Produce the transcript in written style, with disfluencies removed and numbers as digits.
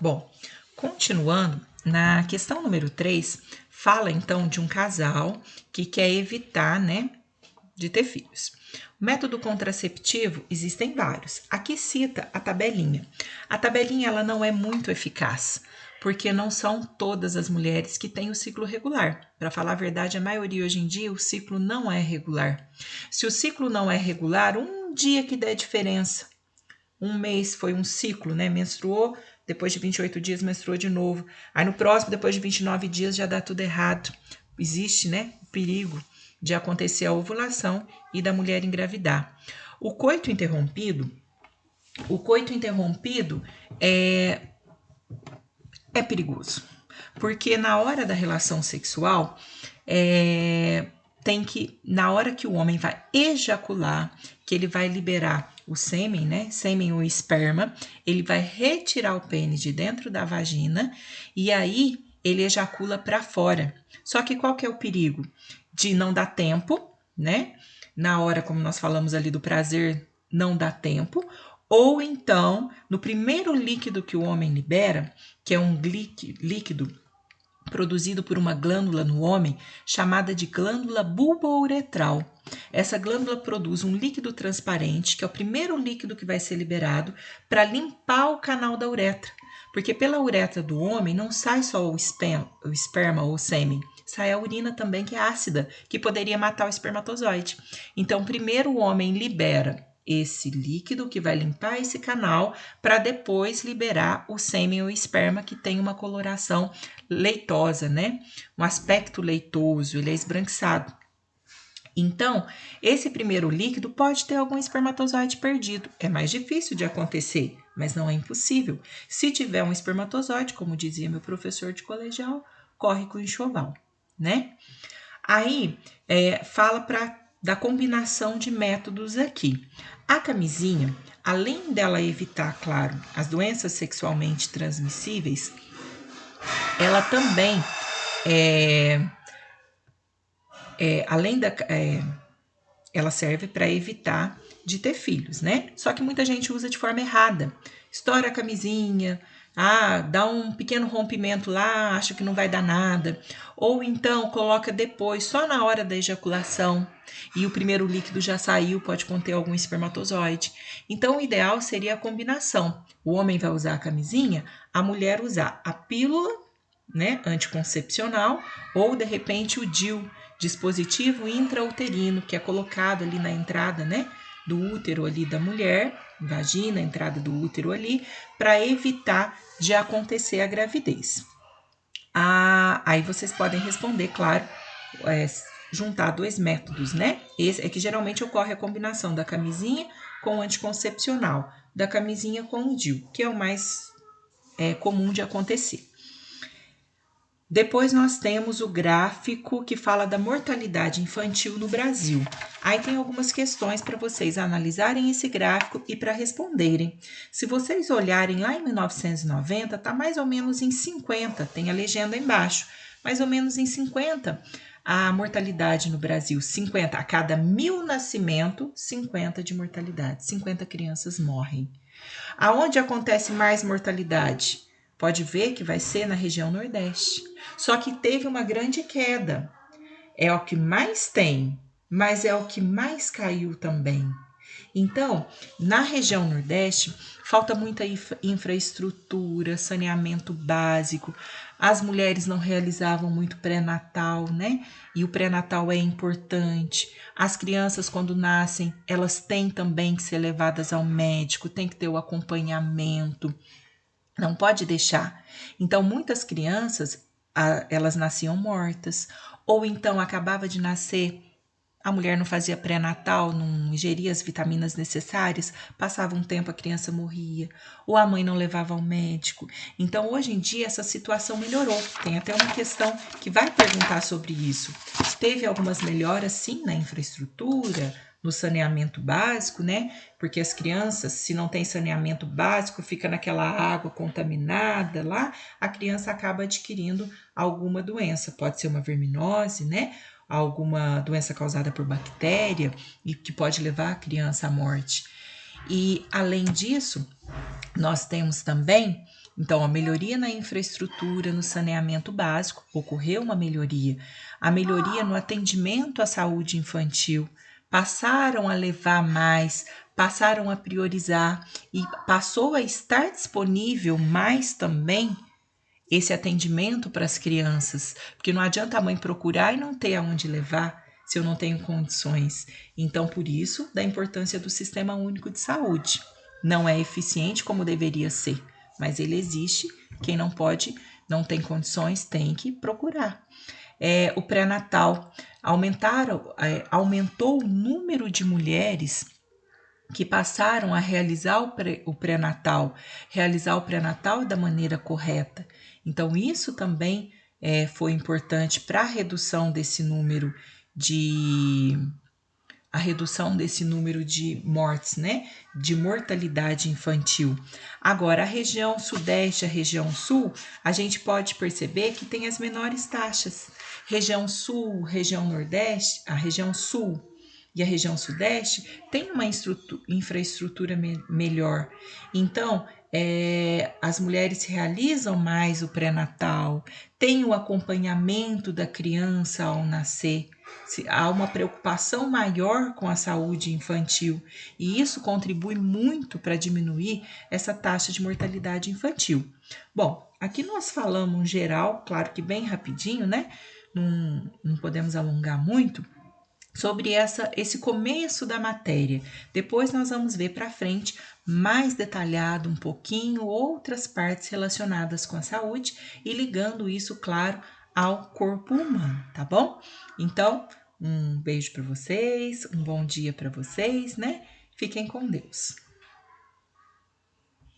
Bom, continuando, na questão número 3, fala então de um casal que quer evitar, né, de ter filhos. O método contraceptivo existem vários. Aqui cita a tabelinha. A tabelinha ela não é muito eficaz, porque não são todas as mulheres que têm o ciclo regular. Para falar a verdade, a maioria hoje em dia o ciclo não é regular. Se o ciclo não é regular, um dia que der diferença, um mês foi um ciclo, né? Menstruou, depois de 28 dias menstruou de novo. Aí no próximo, depois de 29 dias, já dá tudo errado. Existe, né, o perigo de acontecer a ovulação e da mulher engravidar. O coito interrompido é perigoso, porque na hora da relação sexual, na hora que o homem vai ejacular, que ele vai liberar o sêmen, né? Sêmen ou esperma, ele vai retirar o pênis de dentro da vagina e aí ele ejacula para fora. Só que qual que é o perigo? De não dar tempo, né? Na hora, como nós falamos ali do prazer, não dá tempo. Ou então, no primeiro líquido que o homem libera, que é um líquido produzido por uma glândula no homem chamada de glândula bulbouretral. Essa glândula produz um líquido transparente, que é o primeiro líquido que vai ser liberado para limpar o canal da uretra. Porque pela uretra do homem não sai só o esperma ou o sêmen, sai a urina também, que é ácida, que poderia matar o espermatozoide. Então, primeiro o homem libera esse líquido que vai limpar esse canal para depois liberar o sêmen ou esperma que tem uma coloração leitosa, né? Um aspecto leitoso, ele é esbranquiçado. Então, esse primeiro líquido pode ter algum espermatozoide perdido. É mais difícil de acontecer, mas não é impossível. Se tiver um espermatozoide, como dizia meu professor de colegial, corre com enxoval, né? Aí, fala da combinação de métodos aqui. A camisinha, além dela evitar, claro, as doenças sexualmente transmissíveis, ela também, além da... ela serve para evitar de ter filhos, né? Só que muita gente usa de forma errada. Estoura a camisinha, dá um pequeno rompimento lá, acha que não vai dar nada. Ou então coloca depois, só na hora da ejaculação, e o primeiro líquido já saiu, pode conter algum espermatozoide. Então o ideal seria a combinação. O homem vai usar a camisinha, a mulher usar a pílula, né, anticoncepcional, ou de repente o DIU, dispositivo intrauterino, que é colocado ali na entrada, né, do útero ali da mulher, vagina, entrada do útero ali, para evitar de acontecer a gravidez. Aí vocês podem responder, claro, juntar dois métodos, né? Esse é que geralmente ocorre a combinação da camisinha com o anticoncepcional, da camisinha com o DIU, que é o mais comum de acontecer. Depois nós temos o gráfico que fala da mortalidade infantil no Brasil. Aí tem algumas questões para vocês analisarem esse gráfico e para responderem. Se vocês olharem lá em 1990, está mais ou menos em 50, tem a legenda embaixo, mais ou menos em 50 a mortalidade no Brasil, 50 a cada 1000 nascimentos, 50 de mortalidade, 50 crianças morrem. Aonde acontece mais mortalidade? Pode ver que vai ser na região Nordeste. Só que teve uma grande queda. É o que mais tem, mas é o que mais caiu também. Então, na região Nordeste, falta muita infraestrutura, saneamento básico. As mulheres não realizavam muito pré-natal, né? E o pré-natal é importante. As crianças, quando nascem, elas têm também que ser levadas ao médico, tem que ter o acompanhamento. Não pode deixar. Então, muitas crianças, elas nasciam mortas, ou então acabava de nascer, a mulher não fazia pré-natal, não ingeria as vitaminas necessárias, passava um tempo, a criança morria, ou a mãe não levava ao médico. Então, hoje em dia, essa situação melhorou. Tem até uma questão que vai perguntar sobre isso. Teve algumas melhoras, sim, na infraestrutura, no saneamento básico, né? Porque as crianças, se não tem saneamento básico, fica naquela água contaminada lá, a criança acaba adquirindo alguma doença. Pode ser uma verminose, né? Alguma doença causada por bactéria e que pode levar a criança à morte. E além disso, nós temos também Então, a melhoria na infraestrutura, no saneamento básico, ocorreu uma melhoria. A melhoria no atendimento à saúde infantil, passaram a levar mais, passaram a priorizar e passou a estar disponível mais também esse atendimento para as crianças, porque não adianta a mãe procurar e não ter aonde levar se eu não tenho condições. Então, por isso, da importância do Sistema Único de Saúde. Não é eficiente como deveria ser, mas ele existe. Quem não pode, não tem condições, tem que procurar. O pré-natal aumentou o número de mulheres que passaram a realizar o pré-natal, realizar o pré-natal da maneira correta. Então, isso também foi importante para a redução desse número de mortes, né? De mortalidade infantil. Agora, a região sudeste, a região sul, a gente pode perceber que tem as menores taxas. Região sul, região nordeste, a região sul e a região sudeste tem uma infraestrutura melhor. Então, as mulheres realizam mais o pré-natal, tem o acompanhamento da criança ao nascer. Há uma preocupação maior com a saúde infantil e isso contribui muito para diminuir essa taxa de mortalidade infantil. Bom, aqui nós falamos geral, claro que bem rapidinho, né? Não podemos alongar muito sobre esse começo da matéria. Depois nós vamos ver para frente mais detalhado um pouquinho outras partes relacionadas com a saúde e ligando isso, claro, ao corpo humano, tá bom? Então, um beijo para vocês, um bom dia para vocês, né? Fiquem com Deus.